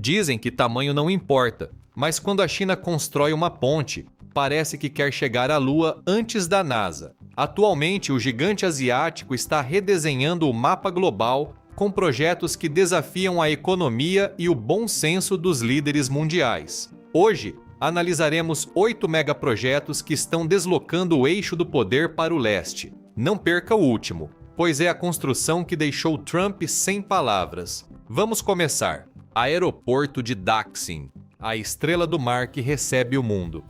Dizem que tamanho não importa, mas quando a China constrói uma ponte, parece que quer chegar à Lua antes da NASA. Atualmente, o gigante asiático está redesenhando o mapa global com projetos que desafiam a economia e o bom senso dos líderes mundiais. Hoje, analisaremos 8 megaprojetos que estão deslocando o eixo do poder para o leste. Não perca o último, pois é a construção que deixou Trump sem palavras. Vamos começar. Aeroporto de Daxing, a estrela do mar que recebe o mundo.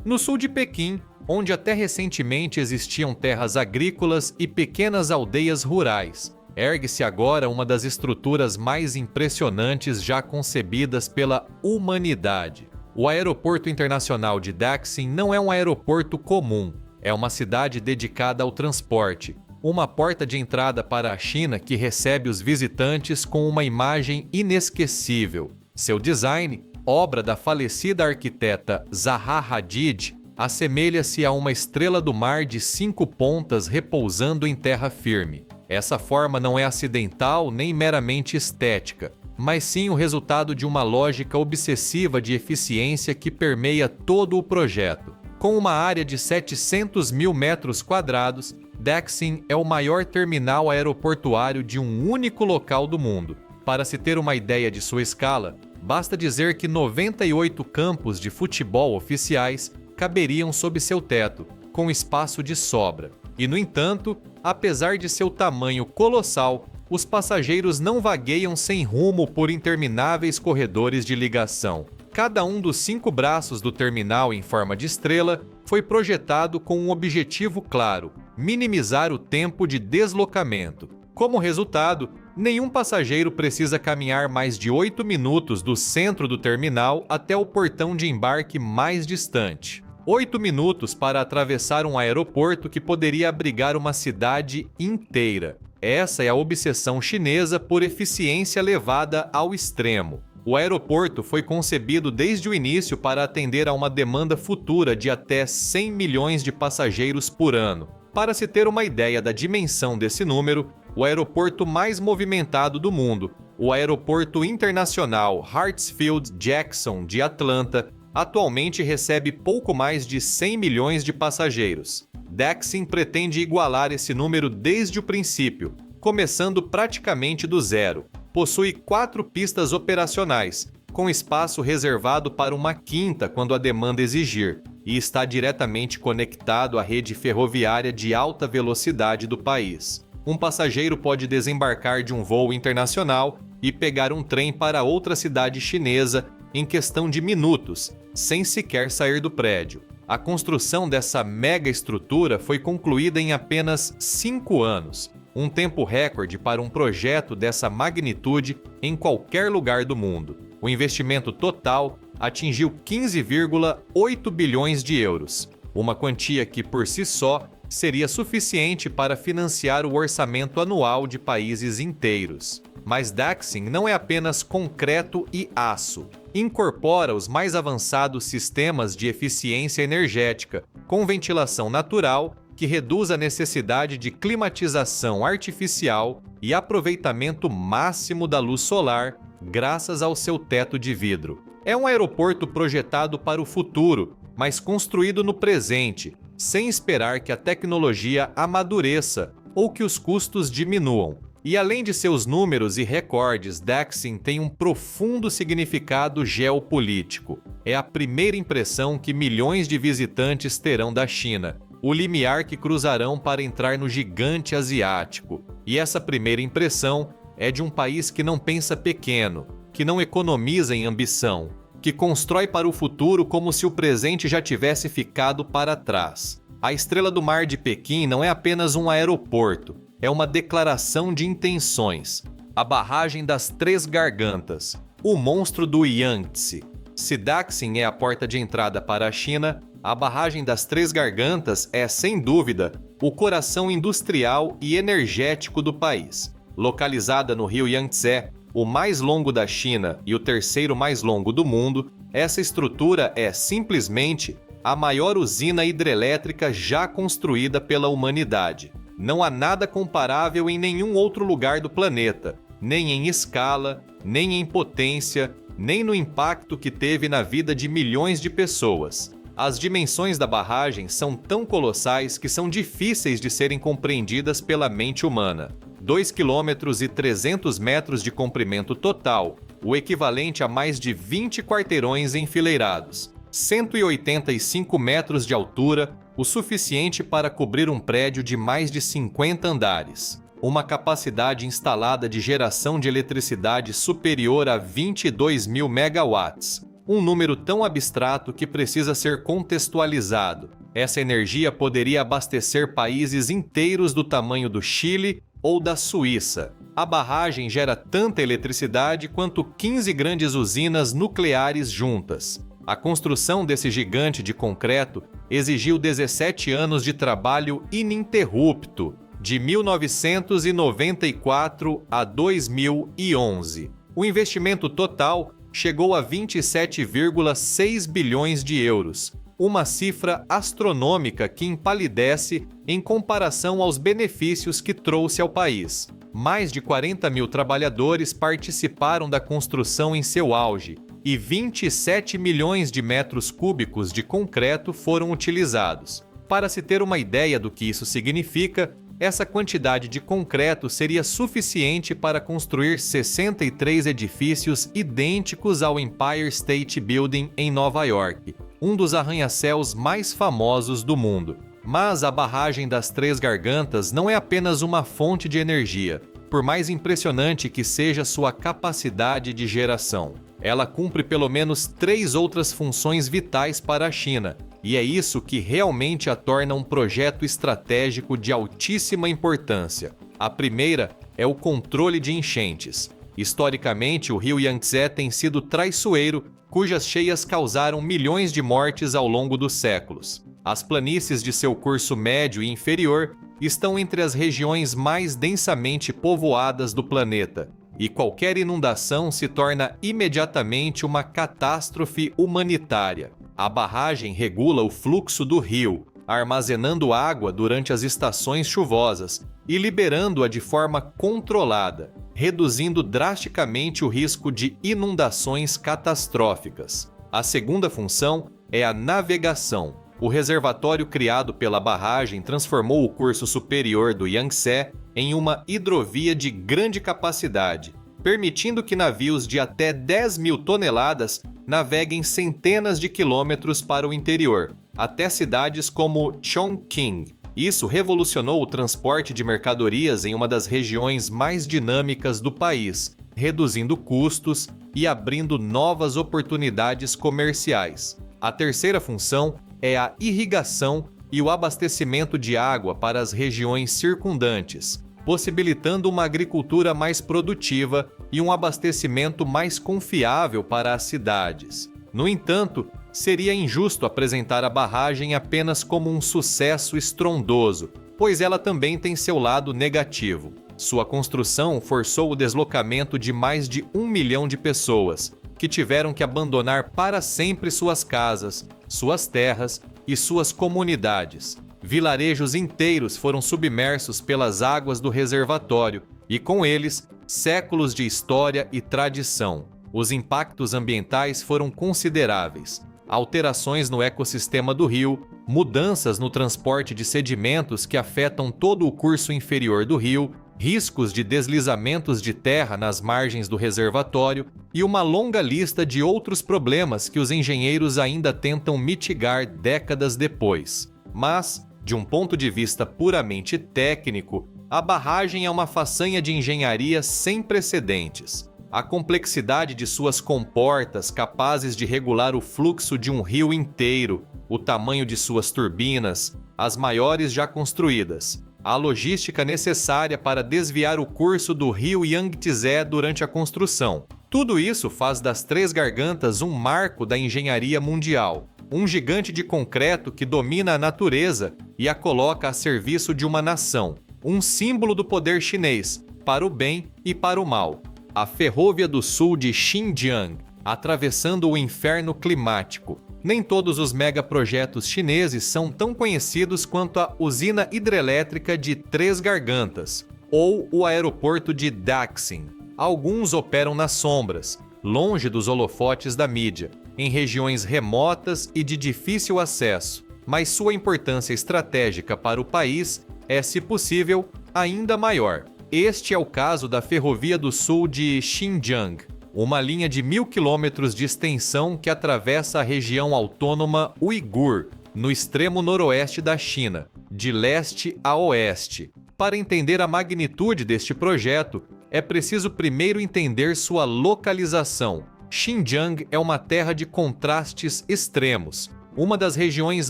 No sul de Pequim, onde até recentemente existiam terras agrícolas e pequenas aldeias rurais, ergue-se agora uma das estruturas mais impressionantes já concebidas pela humanidade. O Aeroporto Internacional de Daxing não é um aeroporto comum, é uma cidade dedicada ao transporte, uma porta de entrada para a China que recebe os visitantes com uma imagem inesquecível. Seu design, obra da falecida arquiteta Zaha Hadid, assemelha-se a uma estrela do mar de 5 pontas repousando em terra firme. Essa forma não é acidental nem meramente estética, mas sim o resultado de uma lógica obsessiva de eficiência que permeia todo o projeto. Com uma área de 700 mil metros quadrados, Daxing é o maior terminal aeroportuário de um único local do mundo. Para se ter uma ideia de sua escala, basta dizer que 98 campos de futebol oficiais caberiam sob seu teto, com espaço de sobra. E, no entanto, apesar de seu tamanho colossal, os passageiros não vagueiam sem rumo por intermináveis corredores de ligação. Cada um dos 5 braços do terminal em forma de estrela foi projetado com um objetivo claro: minimizar o tempo de deslocamento. Como resultado, nenhum passageiro precisa caminhar mais de 8 minutos do centro do terminal até o portão de embarque mais distante. 8 minutos para atravessar um aeroporto que poderia abrigar uma cidade inteira. Essa é a obsessão chinesa por eficiência levada ao extremo. O aeroporto foi concebido desde o início para atender a uma demanda futura de até 100 milhões de passageiros por ano. Para se ter uma ideia da dimensão desse número, o aeroporto mais movimentado do mundo, o Aeroporto Internacional Hartsfield-Jackson de Atlanta, atualmente recebe pouco mais de 100 milhões de passageiros. Daxing pretende igualar esse número desde o princípio, começando praticamente do zero. Possui 4 pistas operacionais, com espaço reservado para uma quinta quando a demanda exigir, e está diretamente conectado à rede ferroviária de alta velocidade do país. Um passageiro pode desembarcar de um voo internacional e pegar um trem para outra cidade chinesa em questão de minutos, sem sequer sair do prédio. A construção dessa mega estrutura foi concluída em apenas 5 anos, um tempo recorde para um projeto dessa magnitude em qualquer lugar do mundo. O investimento total atingiu 15,8 bilhões de euros, uma quantia que, por si só, seria suficiente para financiar o orçamento anual de países inteiros. Mas Daxing não é apenas concreto e aço. Incorpora os mais avançados sistemas de eficiência energética, com ventilação natural, que reduz a necessidade de climatização artificial e aproveitamento máximo da luz solar, graças ao seu teto de vidro. É um aeroporto projetado para o futuro, mas construído no presente, sem esperar que a tecnologia amadureça ou que os custos diminuam. E além de seus números e recordes, Daxing tem um profundo significado geopolítico. É a primeira impressão que milhões de visitantes terão da China, o limiar que cruzarão para entrar no gigante asiático. E essa primeira impressão é de um país que não pensa pequeno, que não economiza em ambição, que constrói para o futuro como se o presente já tivesse ficado para trás. A Estrela do Mar de Pequim não é apenas um aeroporto, é uma declaração de intenções. A barragem das 3 gargantas, o monstro do Yangtze. Se Daxing é a porta de entrada para a China, a barragem das 3 gargantas é, sem dúvida, o coração industrial e energético do país. Localizada no rio Yangtze, o mais longo da China e o terceiro mais longo do mundo, essa estrutura é simplesmente a maior usina hidrelétrica já construída pela humanidade. Não há nada comparável em nenhum outro lugar do planeta, nem em escala, nem em potência, nem no impacto que teve na vida de milhões de pessoas. As dimensões da barragem são tão colossais que são difíceis de serem compreendidas pela mente humana. 2 quilômetros e 300 metros de comprimento total, o equivalente a mais de 20 quarteirões enfileirados. 185 metros de altura, o suficiente para cobrir um prédio de mais de 50 andares. Uma capacidade instalada de geração de eletricidade superior a 22.000 megawatts. Um número tão abstrato que precisa ser contextualizado. Essa energia poderia abastecer países inteiros do tamanho do Chile ou da Suíça. A barragem gera tanta eletricidade quanto 15 grandes usinas nucleares juntas. A construção desse gigante de concreto exigiu 17 anos de trabalho ininterrupto, de 1994 a 2011. O investimento total chegou a 27,6 bilhões de euros, uma cifra astronômica que empalidece em comparação aos benefícios que trouxe ao país. Mais de 40 mil trabalhadores participaram da construção em seu auge e 27 milhões de metros cúbicos de concreto foram utilizados. Para se ter uma ideia do que isso significa, essa quantidade de concreto seria suficiente para construir 63 edifícios idênticos ao Empire State Building em Nova York, um dos arranha-céus mais famosos do mundo. Mas a barragem das Três Gargantas não é apenas uma fonte de energia, por mais impressionante que seja sua capacidade de geração. Ela cumpre pelo menos 3 outras funções vitais para a China, e é isso que realmente a torna um projeto estratégico de altíssima importância. A primeira é o controle de enchentes. Historicamente, o rio Yangtze tem sido traiçoeiro, cujas cheias causaram milhões de mortes ao longo dos séculos. As planícies de seu curso médio e inferior estão entre as regiões mais densamente povoadas do planeta, e qualquer inundação se torna imediatamente uma catástrofe humanitária. A barragem regula o fluxo do rio, armazenando água durante as estações chuvosas e liberando-a de forma controlada, reduzindo drasticamente o risco de inundações catastróficas. A segunda função é a navegação. O reservatório criado pela barragem transformou o curso superior do Yangtze em uma hidrovia de grande capacidade, permitindo que navios de até 10 mil toneladas naveguem centenas de quilômetros para o interior, até cidades como Chongqing. Isso revolucionou o transporte de mercadorias em uma das regiões mais dinâmicas do país, reduzindo custos e abrindo novas oportunidades comerciais. A terceira função é a irrigação e o abastecimento de água para as regiões circundantes, possibilitando uma agricultura mais produtiva e um abastecimento mais confiável para as cidades. No entanto, seria injusto apresentar a barragem apenas como um sucesso estrondoso, pois ela também tem seu lado negativo. Sua construção forçou o deslocamento de mais de 1 milhão de pessoas, que tiveram que abandonar para sempre suas casas, suas terras e suas comunidades. Vilarejos inteiros foram submersos pelas águas do reservatório e, com eles, séculos de história e tradição. Os impactos ambientais foram consideráveis. Alterações no ecossistema do rio, mudanças no transporte de sedimentos que afetam todo o curso inferior do rio, riscos de deslizamentos de terra nas margens do reservatório e uma longa lista de outros problemas que os engenheiros ainda tentam mitigar décadas depois. Mas, de um ponto de vista puramente técnico, a barragem é uma façanha de engenharia sem precedentes. A complexidade de suas comportas capazes de regular o fluxo de um rio inteiro, o tamanho de suas turbinas, as maiores já construídas, a logística necessária para desviar o curso do rio Yangtze durante a construção. Tudo isso faz das Três Gargantas um marco da engenharia mundial. Um gigante de concreto que domina a natureza e a coloca a serviço de uma nação. Um símbolo do poder chinês, para o bem e para o mal. A Ferrovia do Sul de Xinjiang, atravessando o inferno climático. Nem todos os megaprojetos chineses são tão conhecidos quanto a usina hidrelétrica de Três Gargantas, ou o aeroporto de Daxing. Alguns operam nas sombras, longe dos holofotes da mídia, em regiões remotas e de difícil acesso, mas sua importância estratégica para o país é, se possível, ainda maior. Este é o caso da Ferrovia do Sul de Xinjiang, uma linha de 1.000 quilômetros de extensão que atravessa a região autônoma Uigur, no extremo noroeste da China, de leste a oeste. Para entender a magnitude deste projeto, é preciso primeiro entender sua localização. Xinjiang é uma terra de contrastes extremos, uma das regiões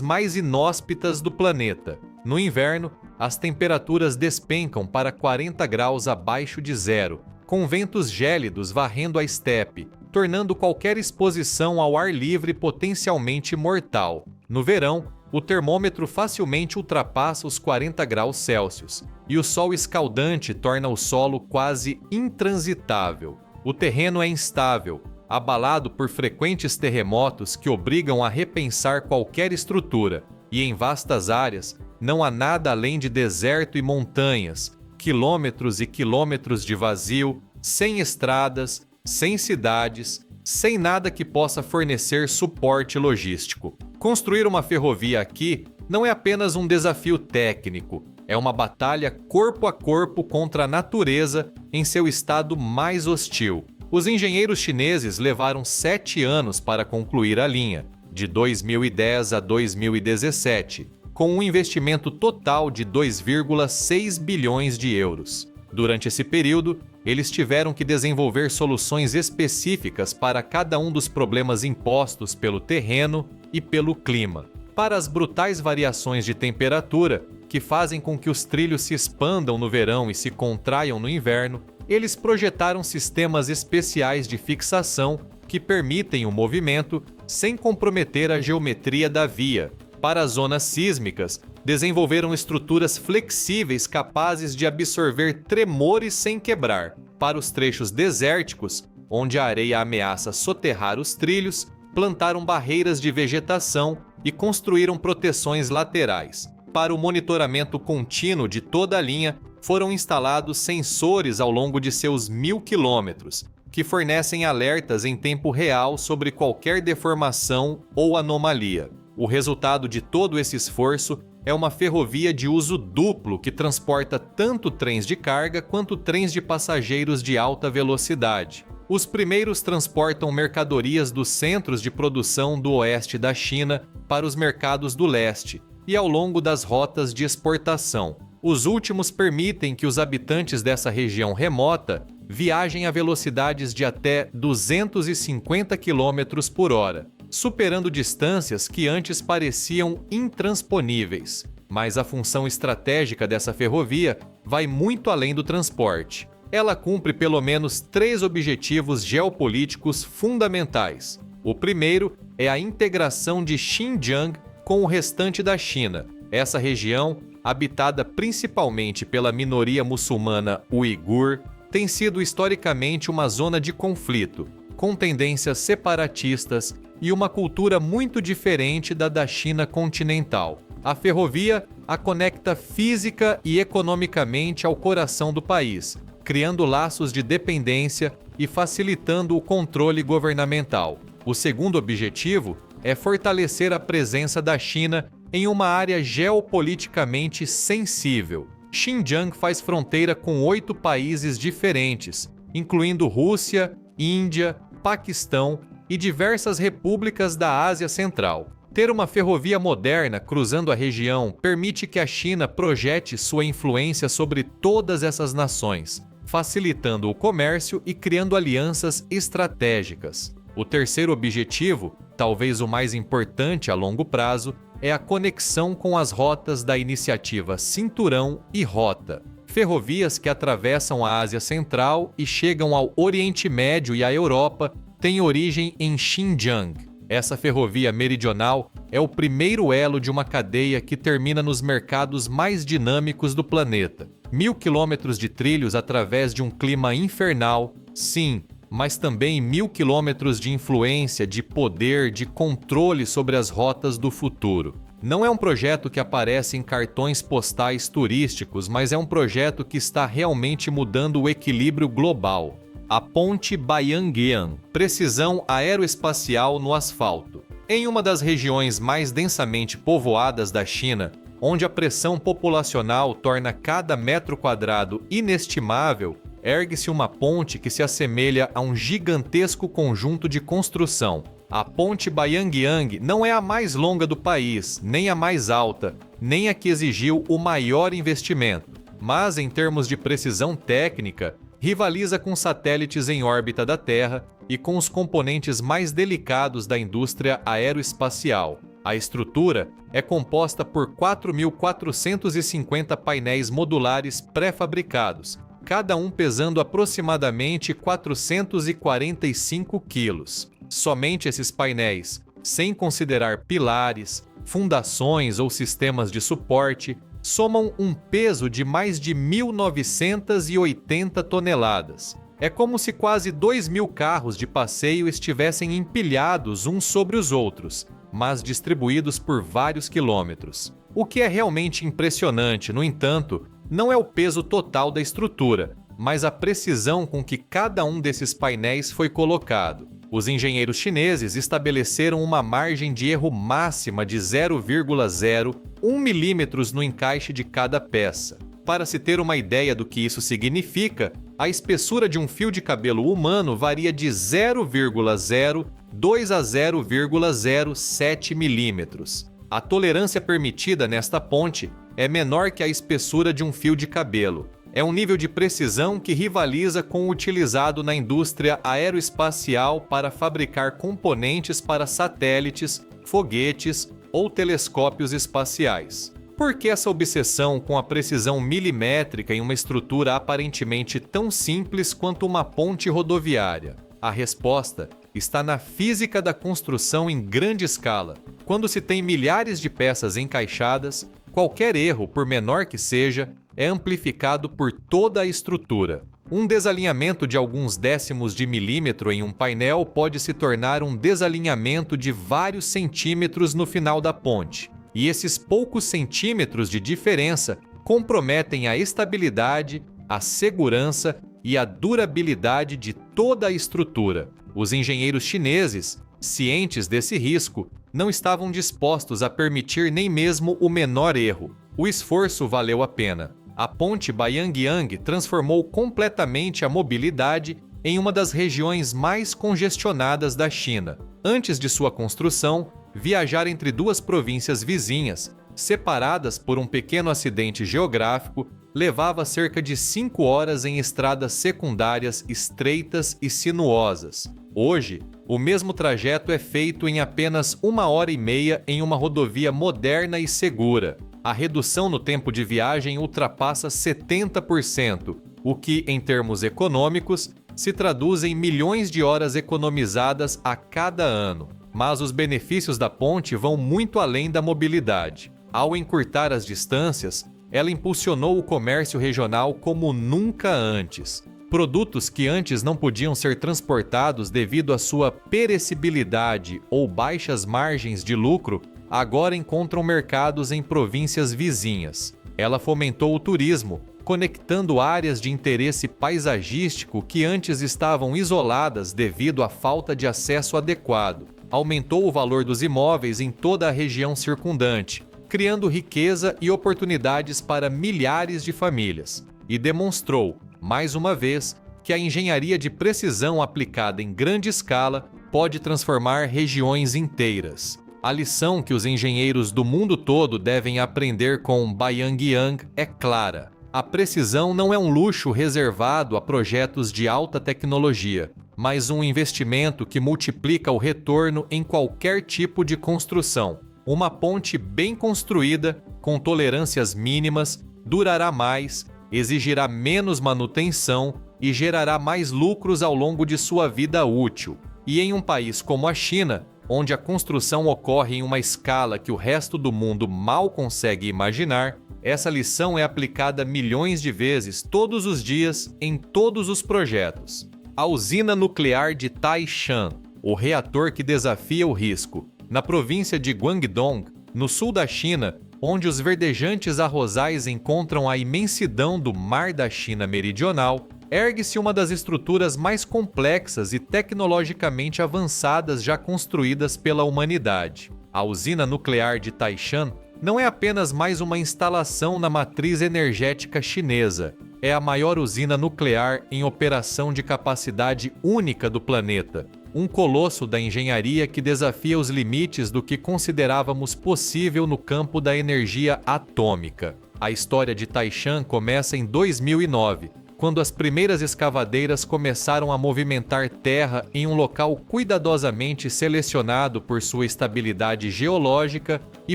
mais inóspitas do planeta. No inverno, as temperaturas despencam para 40 graus abaixo de zero, com ventos gélidos varrendo a estepe, tornando qualquer exposição ao ar livre potencialmente mortal. No verão, o termômetro facilmente ultrapassa os 40 graus Celsius, e o sol escaldante torna o solo quase intransitável. O terreno é instável, abalado por frequentes terremotos que obrigam a repensar qualquer estrutura, e em vastas áreas não há nada além de deserto e montanhas, quilômetros e quilômetros de vazio, sem estradas, sem cidades, sem nada que possa fornecer suporte logístico. Construir uma ferrovia aqui não é apenas um desafio técnico, é uma batalha corpo a corpo contra a natureza em seu estado mais hostil. Os engenheiros chineses levaram 7 anos para concluir a linha, de 2010 a 2017, com um investimento total de 2,6 bilhões de euros. Durante esse período, eles tiveram que desenvolver soluções específicas para cada um dos problemas impostos pelo terreno e pelo clima. Para as brutais variações de temperatura, que fazem com que os trilhos se expandam no verão e se contraiam no inverno, eles projetaram sistemas especiais de fixação que permitem o movimento sem comprometer a geometria da via. Para as zonas sísmicas, desenvolveram estruturas flexíveis capazes de absorver tremores sem quebrar. Para os trechos desérticos, onde a areia ameaça soterrar os trilhos, plantaram barreiras de vegetação e construíram proteções laterais. Para o monitoramento contínuo de toda a linha, foram instalados sensores ao longo de seus 1.000 quilômetros, que fornecem alertas em tempo real sobre qualquer deformação ou anomalia. O resultado de todo esse esforço é uma ferrovia de uso duplo que transporta tanto trens de carga quanto trens de passageiros de alta velocidade. Os primeiros transportam mercadorias dos centros de produção do oeste da China para os mercados do leste e ao longo das rotas de exportação. Os últimos permitem que os habitantes dessa região remota viajem a velocidades de até 250 km por hora, superando distâncias que antes pareciam intransponíveis. Mas a função estratégica dessa ferrovia vai muito além do transporte. Ela cumpre pelo menos 3 objetivos geopolíticos fundamentais. O primeiro é a integração de Xinjiang com o restante da China. Essa região, habitada principalmente pela minoria muçulmana uigur, tem sido historicamente uma zona de conflito, com tendências separatistas e uma cultura muito diferente da China continental. A ferrovia a conecta física e economicamente ao coração do país, criando laços de dependência e facilitando o controle governamental. O segundo objetivo é fortalecer a presença da China em uma área geopoliticamente sensível. Xinjiang faz fronteira com 8 países diferentes, incluindo Rússia, Índia, Paquistão e diversas repúblicas da Ásia Central. Ter uma ferrovia moderna cruzando a região permite que a China projete sua influência sobre todas essas nações, facilitando o comércio e criando alianças estratégicas. O terceiro objetivo, talvez o mais importante a longo prazo, é a conexão com as rotas da iniciativa Cinturão e Rota, ferrovias que atravessam a Ásia Central e chegam ao Oriente Médio e à Europa, têm origem em Xinjiang. Essa ferrovia meridional é o primeiro elo de uma cadeia que termina nos mercados mais dinâmicos do planeta. 1.000 quilômetros de trilhos através de um clima infernal, sim, mas também 1.000 quilômetros de influência, de poder, de controle sobre as rotas do futuro. Não é um projeto que aparece em cartões postais turísticos, mas é um projeto que está realmente mudando o equilíbrio global. A ponte Baiyangyan, precisão aeroespacial no asfalto. Em uma das regiões mais densamente povoadas da China, onde a pressão populacional torna cada metro quadrado inestimável, ergue-se uma ponte que se assemelha a um gigantesco conjunto de construção. A ponte Baiyangyan não é a mais longa do país, nem a mais alta, nem a que exigiu o maior investimento, mas em termos de precisão técnica, rivaliza com satélites em órbita da Terra e com os componentes mais delicados da indústria aeroespacial. A estrutura é composta por 4.450 painéis modulares pré-fabricados, cada um pesando aproximadamente 445 quilos. Somente esses painéis, sem considerar pilares, fundações ou sistemas de suporte, somam um peso de mais de 1.980 toneladas. É como se quase 2.000 carros de passeio estivessem empilhados uns sobre os outros, mas distribuídos por vários quilômetros. O que é realmente impressionante, no entanto, não é o peso total da estrutura, mas a precisão com que cada um desses painéis foi colocado. Os engenheiros chineses estabeleceram uma margem de erro máxima de 0,01 milímetros no encaixe de cada peça. Para se ter uma ideia do que isso significa, a espessura de um fio de cabelo humano varia de 0,02 a 0,07 milímetros. A tolerância permitida nesta ponte é menor que a espessura de um fio de cabelo. É um nível de precisão que rivaliza com o utilizado na indústria aeroespacial para fabricar componentes para satélites, foguetes ou telescópios espaciais. Por que essa obsessão com a precisão milimétrica em uma estrutura aparentemente tão simples quanto uma ponte rodoviária? A resposta está na física da construção em grande escala. Quando se tem milhares de peças encaixadas, qualquer erro, por menor que seja, é amplificado por toda a estrutura. Um desalinhamento de alguns décimos de milímetro em um painel pode se tornar um desalinhamento de vários centímetros no final da ponte. E esses poucos centímetros de diferença comprometem a estabilidade, a segurança e a durabilidade de toda a estrutura. Os engenheiros chineses, cientes desse risco, não estavam dispostos a permitir nem mesmo o menor erro. O esforço valeu a pena. A ponte Baiyangyan transformou completamente a mobilidade em uma das regiões mais congestionadas da China. Antes de sua construção, viajar entre duas províncias vizinhas, separadas por um pequeno acidente geográfico, levava cerca de 5 horas em estradas secundárias estreitas e sinuosas. Hoje, o mesmo trajeto é feito em apenas 1h30 em uma rodovia moderna e segura. A redução no tempo de viagem ultrapassa 70%, o que, em termos econômicos, se traduz em milhões de horas economizadas a cada ano. Mas os benefícios da ponte vão muito além da mobilidade. Ao encurtar as distâncias, ela impulsionou o comércio regional como nunca antes. Produtos que antes não podiam ser transportados devido à sua perecibilidade ou baixas margens de lucro, agora encontram mercados em províncias vizinhas. Ela fomentou o turismo, conectando áreas de interesse paisagístico que antes estavam isoladas devido à falta de acesso adequado. Aumentou o valor dos imóveis em toda a região circundante, criando riqueza e oportunidades para milhares de famílias. E demonstrou, mais uma vez, que a engenharia de precisão aplicada em grande escala pode transformar regiões inteiras. A lição que os engenheiros do mundo todo devem aprender com Baiyangyan é clara. A precisão não é um luxo reservado a projetos de alta tecnologia, mas um investimento que multiplica o retorno em qualquer tipo de construção. Uma ponte bem construída, com tolerâncias mínimas, durará mais, exigirá menos manutenção e gerará mais lucros ao longo de sua vida útil. E em um país como a China, onde a construção ocorre em uma escala que o resto do mundo mal consegue imaginar, essa lição é aplicada milhões de vezes todos os dias em todos os projetos. A usina nuclear de Taishan, o reator que desafia o risco. Na província de Guangdong, no sul da China, onde os verdejantes arrozais encontram a imensidão do Mar da China Meridional, ergue-se uma das estruturas mais complexas e tecnologicamente avançadas já construídas pela humanidade. A usina nuclear de Taishan não é apenas mais uma instalação na matriz energética chinesa, é a maior usina nuclear em operação de capacidade única do planeta, um colosso da engenharia que desafia os limites do que considerávamos possível no campo da energia atômica. A história de Taishan começa em 2009, quando as primeiras escavadeiras começaram a movimentar terra em um local cuidadosamente selecionado por sua estabilidade geológica e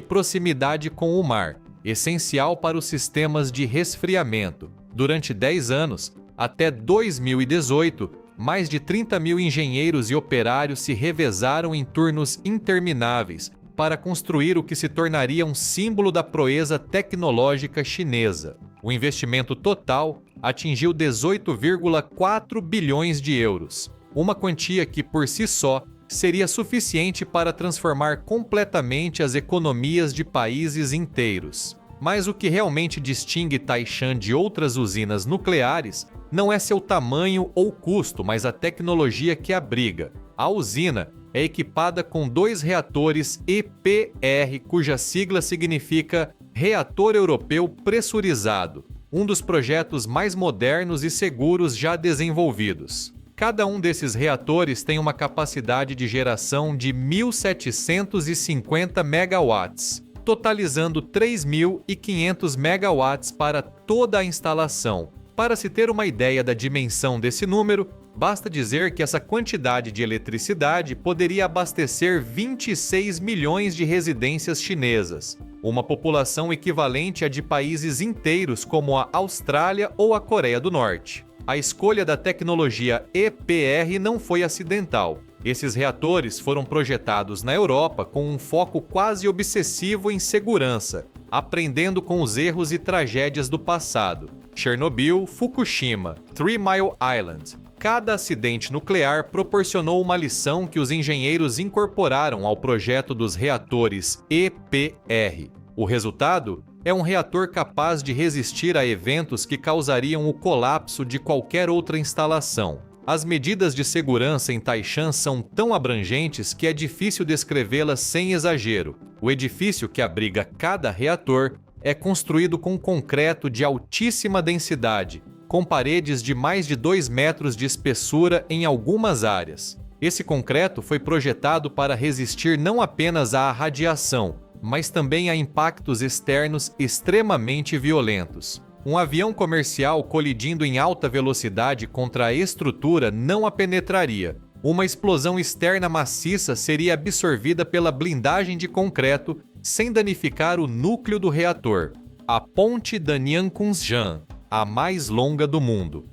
proximidade com o mar, essencial para os sistemas de resfriamento. Durante 10 anos, até 2018, mais de 30 mil engenheiros e operários se revezaram em turnos intermináveis para construir o que se tornaria um símbolo da proeza tecnológica chinesa. O investimento total atingiu 18,4 bilhões de euros, uma quantia que, por si só, seria suficiente para transformar completamente as economias de países inteiros. Mas o que realmente distingue Taishan de outras usinas nucleares não é seu tamanho ou custo, mas a tecnologia que abriga. A usina é equipada com 2 reatores EPR, cuja sigla significa Reator Europeu Pressurizado, um dos projetos mais modernos e seguros já desenvolvidos. Cada um desses reatores tem uma capacidade de geração de 1.750 megawatts, totalizando 3.500 megawatts para toda a instalação. Para se ter uma ideia da dimensão desse número, basta dizer que essa quantidade de eletricidade poderia abastecer 26 milhões de residências chinesas, uma população equivalente à de países inteiros como a Austrália ou a Coreia do Norte. A escolha da tecnologia EPR não foi acidental. Esses reatores foram projetados na Europa com um foco quase obsessivo em segurança, aprendendo com os erros e tragédias do passado. Chernobyl, Fukushima, Three Mile Island. Cada acidente nuclear proporcionou uma lição que os engenheiros incorporaram ao projeto dos reatores EPR. O resultado é um reator capaz de resistir a eventos que causariam o colapso de qualquer outra instalação. As medidas de segurança em Taishan são tão abrangentes que é difícil descrevê-las sem exagero. O edifício que abriga cada reator é construído com concreto de altíssima densidade, com paredes de mais de 2 metros de espessura em algumas áreas. Esse concreto foi projetado para resistir não apenas à radiação, mas também a impactos externos extremamente violentos. Um avião comercial colidindo em alta velocidade contra a estrutura não a penetraria. Uma explosão externa maciça seria absorvida pela blindagem de concreto sem danificar o núcleo do reator. A ponte Danyang-Kunshan, a mais longa do mundo.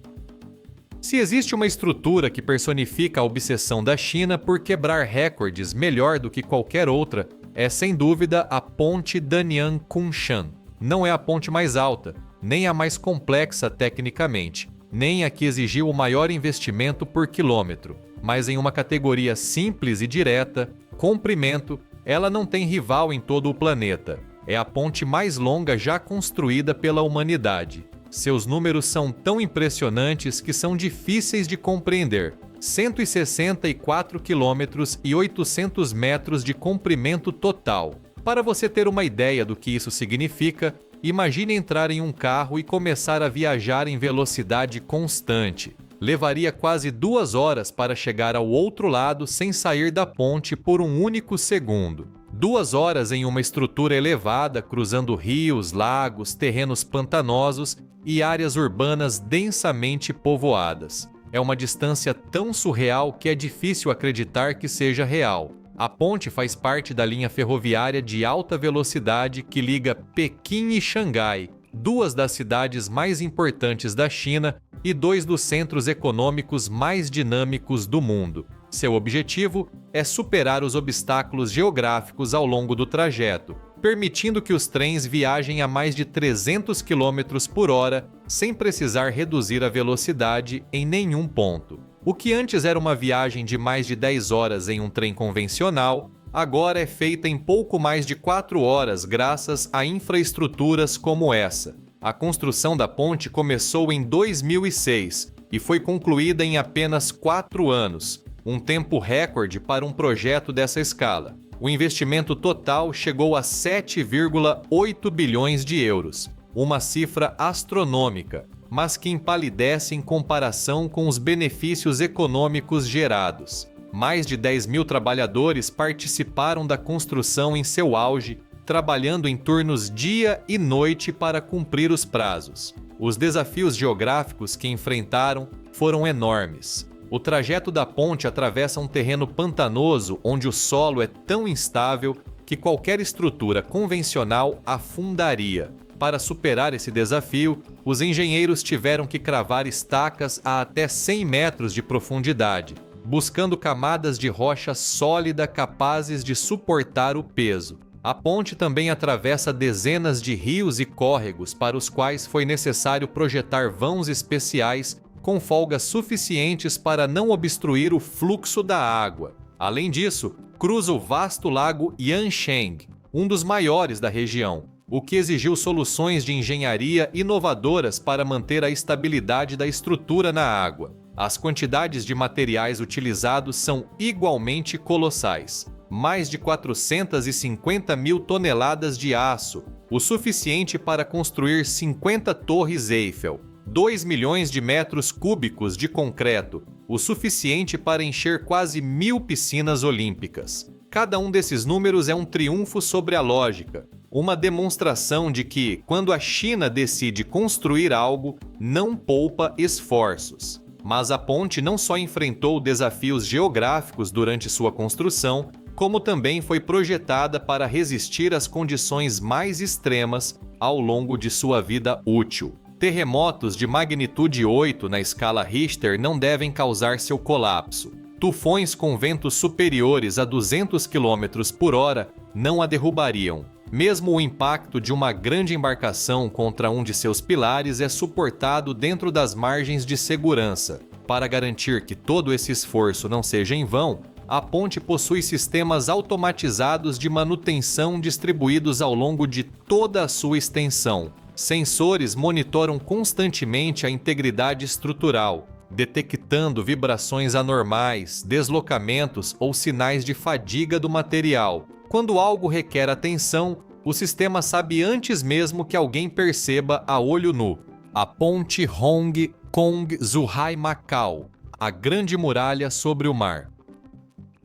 Se existe uma estrutura que personifica a obsessão da China por quebrar recordes melhor do que qualquer outra, é sem dúvida a ponte Danyang-Kunshan. Não é a ponte mais alta, nem a mais complexa tecnicamente, nem a que exigiu o maior investimento por quilômetro, mas em uma categoria simples e direta, comprimento, ela não tem rival em todo o planeta. É a ponte mais longa já construída pela humanidade. Seus números são tão impressionantes que são difíceis de compreender. 164 quilômetros e 800 metros de comprimento total. Para você ter uma ideia do que isso significa, imagine entrar em um carro e começar a viajar em velocidade constante. Levaria quase 2 horas para chegar ao outro lado sem sair da ponte por um único segundo. 2 horas em uma estrutura elevada, cruzando rios, lagos, terrenos pantanosos e áreas urbanas densamente povoadas. É uma distância tão surreal que é difícil acreditar que seja real. A ponte faz parte da linha ferroviária de alta velocidade que liga Pequim e Xangai, 2 das cidades mais importantes da China e 2 dos centros econômicos mais dinâmicos do mundo. Seu objetivo é superar os obstáculos geográficos ao longo do trajeto, permitindo que os trens viajem a mais de 300 km por hora sem precisar reduzir a velocidade em nenhum ponto. O que antes era uma viagem de mais de 10 horas em um trem convencional, agora é feita em pouco mais de 4 horas graças a infraestruturas como essa. A construção da ponte começou em 2006, e foi concluída em apenas 4 anos, um tempo recorde para um projeto dessa escala. O investimento total chegou a 7,8 bilhões de euros, uma cifra astronômica, mas que empalidece em comparação com os benefícios econômicos gerados. Mais de 10 mil trabalhadores participaram da construção em seu auge, trabalhando em turnos dia e noite para cumprir os prazos. Os desafios geográficos que enfrentaram foram enormes. O trajeto da ponte atravessa um terreno pantanoso onde o solo é tão instável que qualquer estrutura convencional afundaria. Para superar esse desafio, os engenheiros tiveram que cravar estacas a até 100 metros de profundidade, buscando camadas de rocha sólida capazes de suportar o peso. A ponte também atravessa dezenas de rios e córregos para os quais foi necessário projetar vãos especiais com folgas suficientes para não obstruir o fluxo da água. Além disso, cruza o vasto lago Yancheng, um dos maiores da região, o que exigiu soluções de engenharia inovadoras para manter a estabilidade da estrutura na água. As quantidades de materiais utilizados são igualmente colossais. Mais de 450 mil toneladas de aço, o suficiente para construir 50 torres Eiffel, 2 milhões de metros cúbicos de concreto, o suficiente para encher quase 1.000 piscinas olímpicas. Cada um desses números é um triunfo sobre a lógica, uma demonstração de que, quando a China decide construir algo, não poupa esforços. Mas a ponte não só enfrentou desafios geográficos durante sua construção, como também foi projetada para resistir às condições mais extremas ao longo de sua vida útil. Terremotos de magnitude 8 na escala Richter não devem causar seu colapso. Tufões com ventos superiores a 200 km por hora não a derrubariam. Mesmo o impacto de uma grande embarcação contra um de seus pilares é suportado dentro das margens de segurança. Para garantir que todo esse esforço não seja em vão, a ponte possui sistemas automatizados de manutenção distribuídos ao longo de toda a sua extensão. Sensores monitoram constantemente a integridade estrutural, detectando vibrações anormais, deslocamentos ou sinais de fadiga do material. Quando algo requer atenção, o sistema sabe antes mesmo que alguém perceba a olho nu. A ponte Hong Kong-Zhuhai Macau, a grande muralha sobre o mar.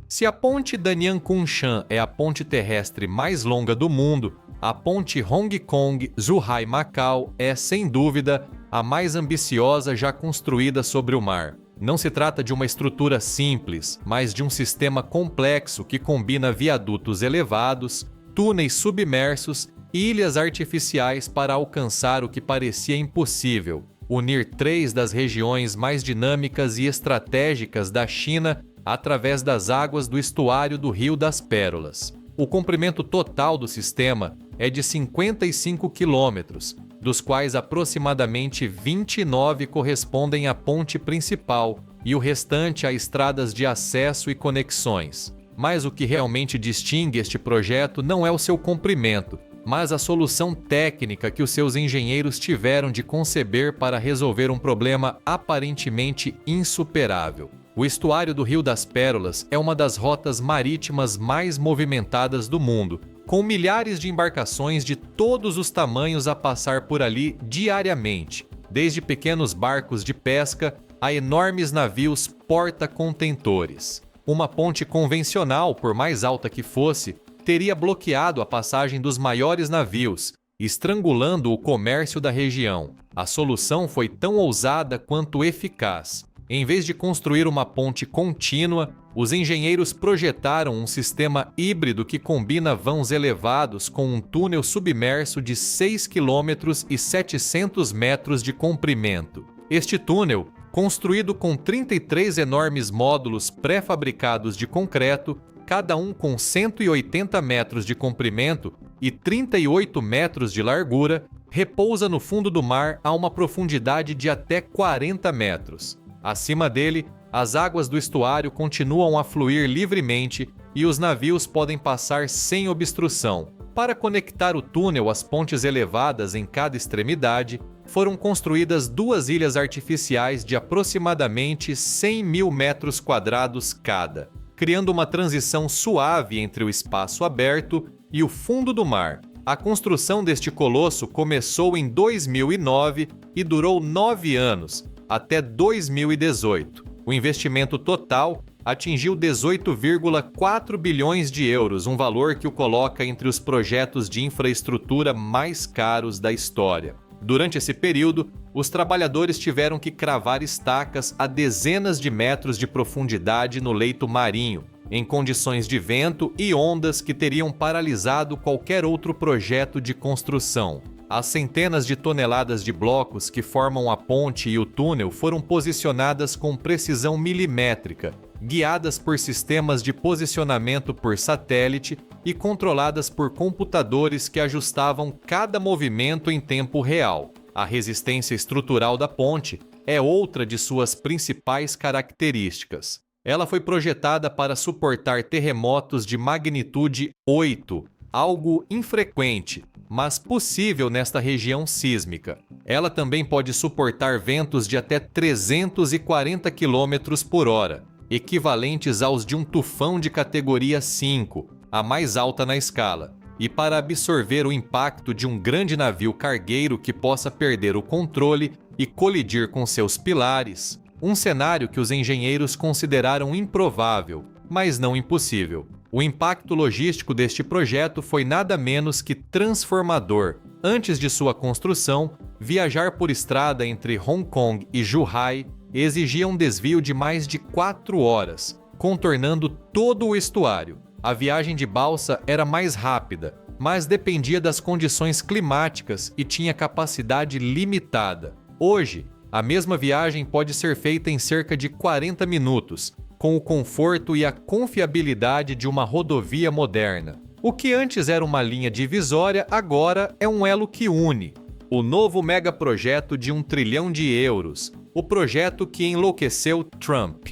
Se a ponte Danyang Kunshan é a ponte terrestre mais longa do mundo, a ponte Hong Kong-Zhuhai Macau é, sem dúvida, a mais ambiciosa já construída sobre o mar. Não se trata de uma estrutura simples, mas de um sistema complexo que combina viadutos elevados, túneis submersos e ilhas artificiais para alcançar o que parecia impossível: unir 3 das regiões mais dinâmicas e estratégicas da China através das águas do estuário do Rio das Pérolas. O comprimento total do sistema é de 55 quilômetros, dos quais aproximadamente 29 correspondem à ponte principal e o restante a estradas de acesso e conexões. Mas o que realmente distingue este projeto não é o seu comprimento, mas a solução técnica que os seus engenheiros tiveram de conceber para resolver um problema aparentemente insuperável. O estuário do Rio das Pérolas é uma das rotas marítimas mais movimentadas do mundo, com milhares de embarcações de todos os tamanhos a passar por ali diariamente, desde pequenos barcos de pesca a enormes navios porta-contentores. Uma ponte convencional, por mais alta que fosse, teria bloqueado a passagem dos maiores navios, estrangulando o comércio da região. A solução foi tão ousada quanto eficaz. Em vez de construir uma ponte contínua, os engenheiros projetaram um sistema híbrido que combina vãos elevados com um túnel submerso de 6 km e 700 metros de comprimento. Este túnel, construído com 33 enormes módulos pré-fabricados de concreto, cada um com 180 metros de comprimento e 38 metros de largura, repousa no fundo do mar a uma profundidade de até 40 metros. Acima dele, as águas do estuário continuam a fluir livremente e os navios podem passar sem obstrução. Para conectar o túnel às pontes elevadas em cada extremidade, foram construídas 2 ilhas artificiais de aproximadamente 100 mil metros quadrados cada, criando uma transição suave entre o espaço aberto e o fundo do mar. A construção deste colosso começou em 2009 e durou 9 anos, até 2018. O investimento total atingiu 18,4 bilhões de euros, um valor que o coloca entre os projetos de infraestrutura mais caros da história. Durante esse período, os trabalhadores tiveram que cravar estacas a dezenas de metros de profundidade no leito marinho, em condições de vento e ondas que teriam paralisado qualquer outro projeto de construção. As centenas de toneladas de blocos que formam a ponte e o túnel foram posicionadas com precisão milimétrica, guiadas por sistemas de posicionamento por satélite e controladas por computadores que ajustavam cada movimento em tempo real. A resistência estrutural da ponte é outra de suas principais características. Ela foi projetada para suportar terremotos de magnitude 8, algo infrequente, mas possível nesta região sísmica. Ela também pode suportar ventos de até 340 km por hora, equivalentes aos de um tufão de categoria 5, a mais alta na escala, e para absorver o impacto de um grande navio cargueiro que possa perder o controle e colidir com seus pilares, um cenário que os engenheiros consideraram improvável, mas não impossível. O impacto logístico deste projeto foi nada menos que transformador. Antes de sua construção, viajar por estrada entre Hong Kong e Zhuhai exigia um desvio de mais de 4 horas, contornando todo o estuário. A viagem de balsa era mais rápida, mas dependia das condições climáticas e tinha capacidade limitada. Hoje, a mesma viagem pode ser feita em cerca de 40 minutos, com o conforto e a confiabilidade de uma rodovia moderna. O que antes era uma linha divisória, agora é um elo que une. O novo megaprojeto de 1 trilhão de euros, o projeto que enlouqueceu Trump.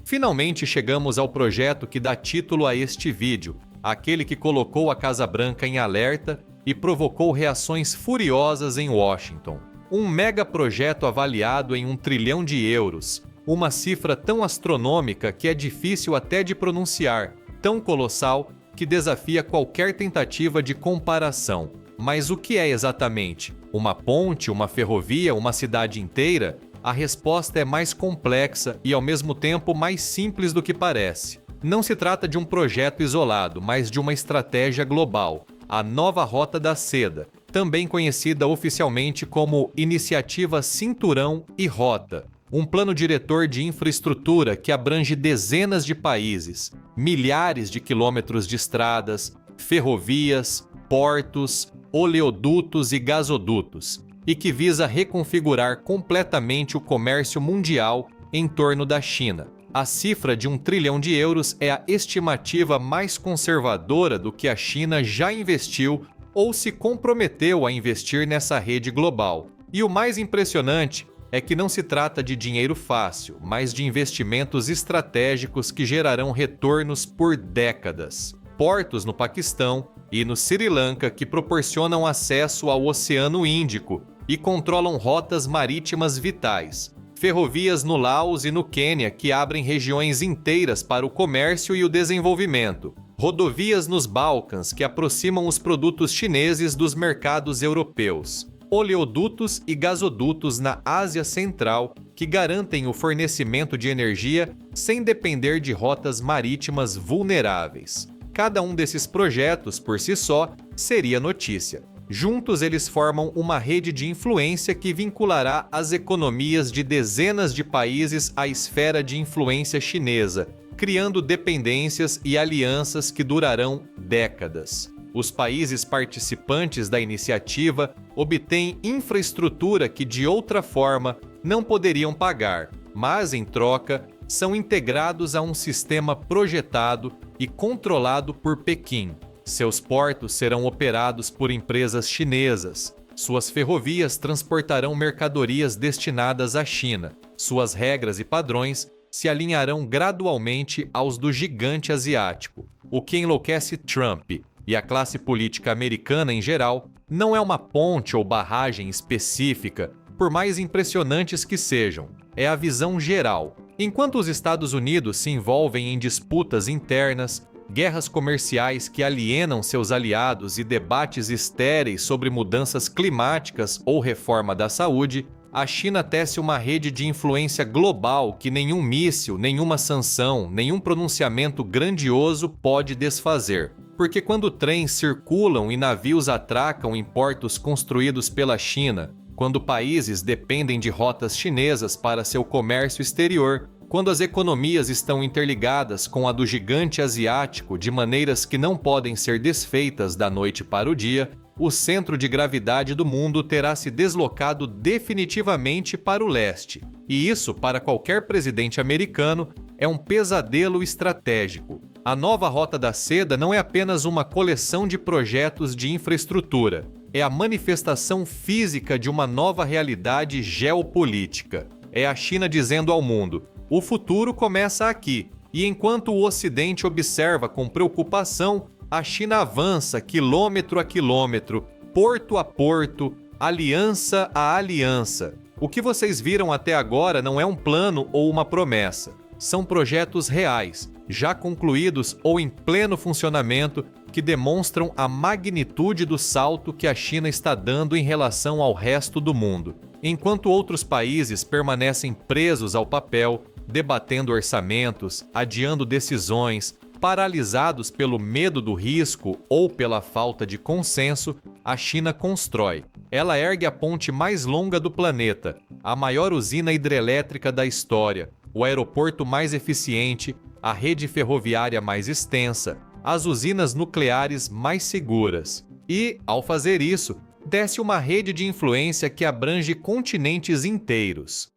Finalmente chegamos ao projeto que dá título a este vídeo, aquele que colocou a Casa Branca em alerta e provocou reações furiosas em Washington. Um megaprojeto avaliado em 1 trilhão de euros, uma cifra tão astronômica que é difícil até de pronunciar, tão colossal que desafia qualquer tentativa de comparação. Mas o que é exatamente? Uma ponte, uma ferrovia, uma cidade inteira? A resposta é mais complexa e, ao mesmo tempo, mais simples do que parece. Não se trata de um projeto isolado, mas de uma estratégia global, a Nova Rota da Seda, também conhecida oficialmente como Iniciativa Cinturão e Rota, um plano diretor de infraestrutura que abrange dezenas de países, milhares de quilômetros de estradas, ferrovias, portos, oleodutos e gasodutos, e que visa reconfigurar completamente o comércio mundial em torno da China. A cifra de 1 trilhão de euros é a estimativa mais conservadora do que a China já investiu ou se comprometeu a investir nessa rede global. E o mais impressionante é que não se trata de dinheiro fácil, mas de investimentos estratégicos que gerarão retornos por décadas. Portos no Paquistão e no Sri Lanka que proporcionam acesso ao Oceano Índico e controlam rotas marítimas vitais. Ferrovias no Laos e no Quênia que abrem regiões inteiras para o comércio e o desenvolvimento. Rodovias nos Balcãs que aproximam os produtos chineses dos mercados europeus. Oleodutos e gasodutos na Ásia Central que garantem o fornecimento de energia sem depender de rotas marítimas vulneráveis. Cada um desses projetos, por si só, seria notícia. Juntos, eles formam uma rede de influência que vinculará as economias de dezenas de países à esfera de influência chinesa, criando dependências e alianças que durarão décadas. Os países participantes da iniciativa obtêm infraestrutura que, de outra forma, não poderiam pagar, mas, em troca, são integrados a um sistema projetado e controlado por Pequim. Seus portos serão operados por empresas chinesas. Suas ferrovias transportarão mercadorias destinadas à China. Suas regras e padrões se alinharão gradualmente aos do gigante asiático. O que enlouquece Trump e a classe política americana em geral Não é uma ponte ou barragem específica, por mais impressionantes que sejam. É a visão geral. Enquanto os Estados Unidos se envolvem em disputas internas, guerras comerciais que alienam seus aliados e debates estéreis sobre mudanças climáticas ou reforma da saúde, a China tece uma rede de influência global que nenhum míssil, nenhuma sanção, nenhum pronunciamento grandioso pode desfazer. Porque quando trens circulam e navios atracam em portos construídos pela China, quando países dependem de rotas chinesas para seu comércio exterior, quando as economias estão interligadas com a do gigante asiático de maneiras que não podem ser desfeitas da noite para o dia, o centro de gravidade do mundo terá se deslocado definitivamente para o leste. E isso, para qualquer presidente americano, é um pesadelo estratégico. A nova Rota da Seda não é apenas uma coleção de projetos de infraestrutura, é a manifestação física de uma nova realidade geopolítica. É a China dizendo ao mundo: o futuro começa aqui, e enquanto o Ocidente observa com preocupação, a China avança quilômetro a quilômetro, porto a porto, aliança a aliança. O que vocês viram até agora não é um plano ou uma promessa. São projetos reais, já concluídos ou em pleno funcionamento, que demonstram a magnitude do salto que a China está dando em relação ao resto do mundo. Enquanto outros países permanecem presos ao papel, debatendo orçamentos, adiando decisões, paralisados pelo medo do risco ou pela falta de consenso, a China constrói. Ela ergue a ponte mais longa do planeta, a maior usina hidrelétrica da história, o aeroporto mais eficiente, a rede ferroviária mais extensa, as usinas nucleares mais seguras. E, ao fazer isso, desce uma rede de influência que abrange continentes inteiros.